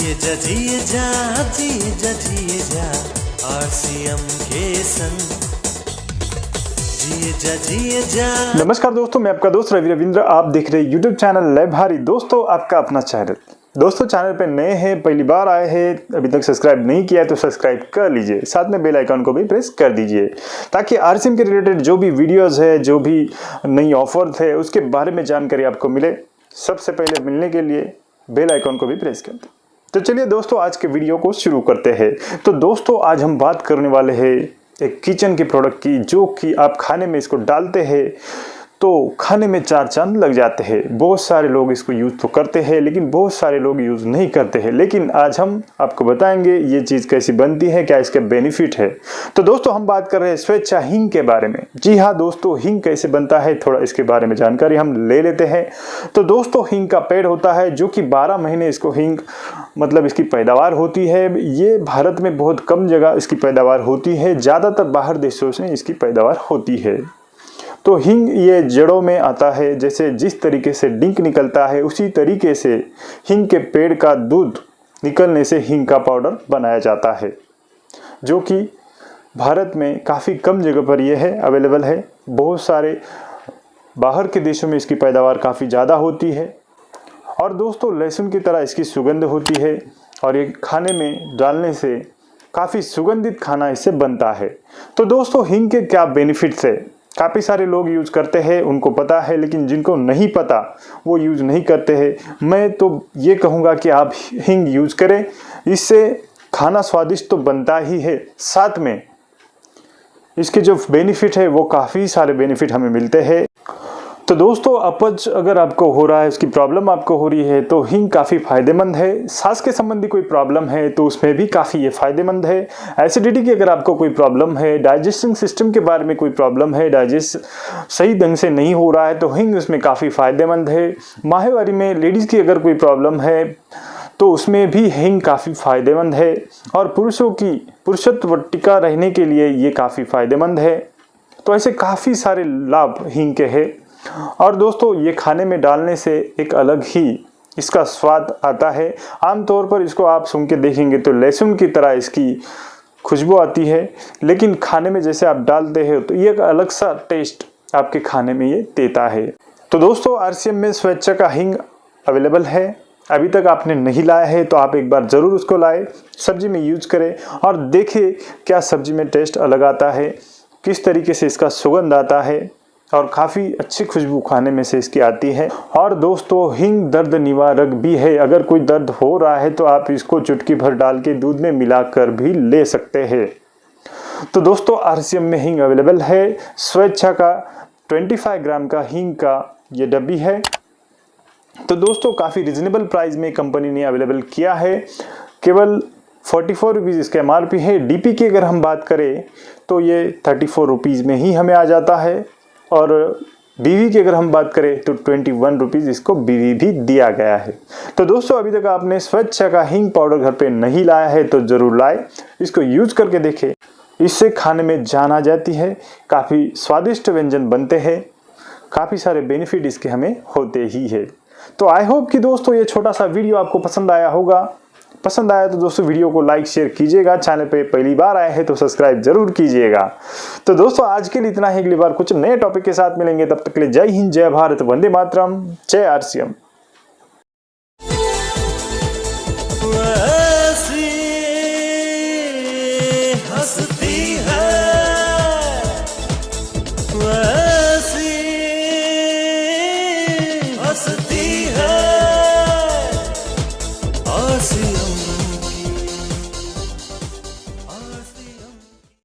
जिए जा RCM के संग जिए जा। नमस्कार दोस्तों, मैं आपका दोस्त रविंद्र। आप देख रहे हैं YouTube चैनल लाई भारी। दोस्तों, आपका अपना चैनल। दोस्तों, चैनल पे नए हैं, पहली बार आए हैं, अभी तक सब्सक्राइब नहीं किया है तो सब्सक्राइब कर लीजिए, साथ में बेल आइकन को भी प्रेस कर दीजिए ताकि RCM के रिलेटेड जो भी वीडियोस है, जो भी नई ऑफर है, उसके बारे में जानकारी आपको मिले। सबसे पहले मिलने के लिए बेल आइकन को भी प्रेस कर दें। तो चलिए दोस्तों, आज के वीडियो को शुरू करते हैं। तो दोस्तों, आज हम बात करने वाले हैं एक किचन के प्रोडक्ट की, जो कि आप खाने में इसको डालते हैं तो खाने में चार चांद लग जाते हैं। बहुत सारे लोग इसको यूज़ तो करते हैं, लेकिन बहुत सारे लोग यूज़ नहीं करते हैं। लेकिन आज हम आपको बताएंगे ये चीज़ कैसी बनती है, क्या इसके बेनिफिट है। तो दोस्तों, हम बात कर रहे हैं स्वेच्छा हिंग के बारे में। जी हाँ दोस्तों, हिंग कैसे बनता है, थोड़ा इसके बारे में जानकारी हम ले लेते हैं। तो दोस्तों, हिंग का पेड़ होता है जो कि 12 महीने इसको हिंग मतलब इसकी पैदावार होती है। ये भारत में बहुत कम जगह इसकी पैदावार होती है, ज़्यादातर बाहर देशों से इसकी पैदावार होती है। तो हिंग ये जड़ों में आता है। जैसे जिस तरीके से डिंक निकलता है, उसी तरीके से हिंग के पेड़ का दूध निकलने से हिंग का पाउडर बनाया जाता है, जो कि भारत में काफ़ी कम जगह पर यह है अवेलेबल है। बहुत सारे बाहर के देशों में इसकी पैदावार काफ़ी ज़्यादा होती है। और दोस्तों, लहसुन की तरह इसकी सुगंध होती है और ये खाने में डालने से काफ़ी सुगंधित खाना इससे बनता है। तो दोस्तों, हिंग के क्या बेनिफिट्स है, काफ़ी सारे लोग यूज़ करते हैं, उनको पता है, लेकिन जिनको नहीं पता वो यूज़ नहीं करते हैं। मैं तो ये कहूँगा कि आप हिंग यूज़ करें, इससे खाना स्वादिष्ट तो बनता ही है, साथ में इसके जो बेनिफिट है वो काफ़ी सारे बेनिफिट हमें मिलते हैं। तो दोस्तों, अपच अगर आपको हो रहा है, उसकी प्रॉब्लम आपको हो रही है, तो हिंग काफ़ी फ़ायदेमंद है। सांस के संबंधी कोई प्रॉब्लम है तो उसमें भी काफ़ी ये फ़ायदेमंद है। एसिडिटी की अगर आपको कोई प्रॉब्लम है, डाइजेशन सिस्टम के बारे में कोई प्रॉब्लम है, डाइजेस्ट सही ढंग से नहीं हो रहा है, तो हिंग उसमें काफ़ी फ़ायदेमंद है। माहवारी में लेडीज़ की अगर कोई प्रॉब्लम है तो उसमें भी हिंग काफ़ी फ़ायदेमंद है। और पुरुषों की पुरुषत्व टिका रहने के लिए ये काफ़ी फ़ायदेमंद है। तो ऐसे काफ़ी सारे लाभ हिंग के हैं। और दोस्तों, ये खाने में डालने से एक अलग ही इसका स्वाद आता है। आमतौर पर इसको आप सूंघ के देखेंगे तो लहसुन की तरह इसकी खुशबू आती है, लेकिन खाने में जैसे आप डालते हैं तो ये एक अलग सा टेस्ट आपके खाने में ये देता है। तो दोस्तों, RCM में स्वेच्छा का हिंग अवेलेबल है। अभी तक आपने नहीं लाया है तो आप एक बार ज़रूर उसको लाए, सब्जी में यूज करें और देखिए क्या सब्जी में टेस्ट अलग आता है, किस तरीके से इसका सुगंध आता है और काफ़ी अच्छी खुशबू खाने में से इसकी आती है। और दोस्तों, हिंग दर्द निवारक भी है। अगर कोई दर्द हो रहा है तो आप इसको चुटकी भर डाल के दूध में मिलाकर भी ले सकते हैं। तो दोस्तों, RCM में हिंग अवेलेबल है। स्वेच्छा का 25 ग्राम का हिंग का ये डब्बी है। तो दोस्तों, काफ़ी रिजनेबल प्राइस में कंपनी ने अवेलेबल किया है। केवल 44 रुपीज़ इसका MRP है। DP की अगर हम बात करें तो ये 34 रुपीज़ में ही हमें आ जाता है। और BV की अगर हम बात करें तो 21 रुपीज़ इसको BV भी दिया गया है। तो दोस्तों, अभी तक आपने स्वेच्छा का हिंग पाउडर घर पे नहीं लाया है तो ज़रूर लाए, इसको यूज़ करके देखें। इससे खाने में जान आ जाती है, काफ़ी स्वादिष्ट व्यंजन बनते हैं, काफ़ी सारे बेनिफिट इसके हमें होते ही है। तो आई होप कि दोस्तों ये छोटा सा वीडियो आपको पसंद आया होगा। पसंद आया तो दोस्तों वीडियो को लाइक शेयर कीजिएगा। चैनल पे पहली बार आए हैं तो सब्सक्राइब जरूर कीजिएगा। तो दोस्तों, आज के लिए इतना ही। अगली बार कुछ नए टॉपिक के साथ मिलेंगे, तब तक के लिए जय हिंद, जय भारत, वंदे मातरम, जय RCM। हंसती है हंसती है RCM।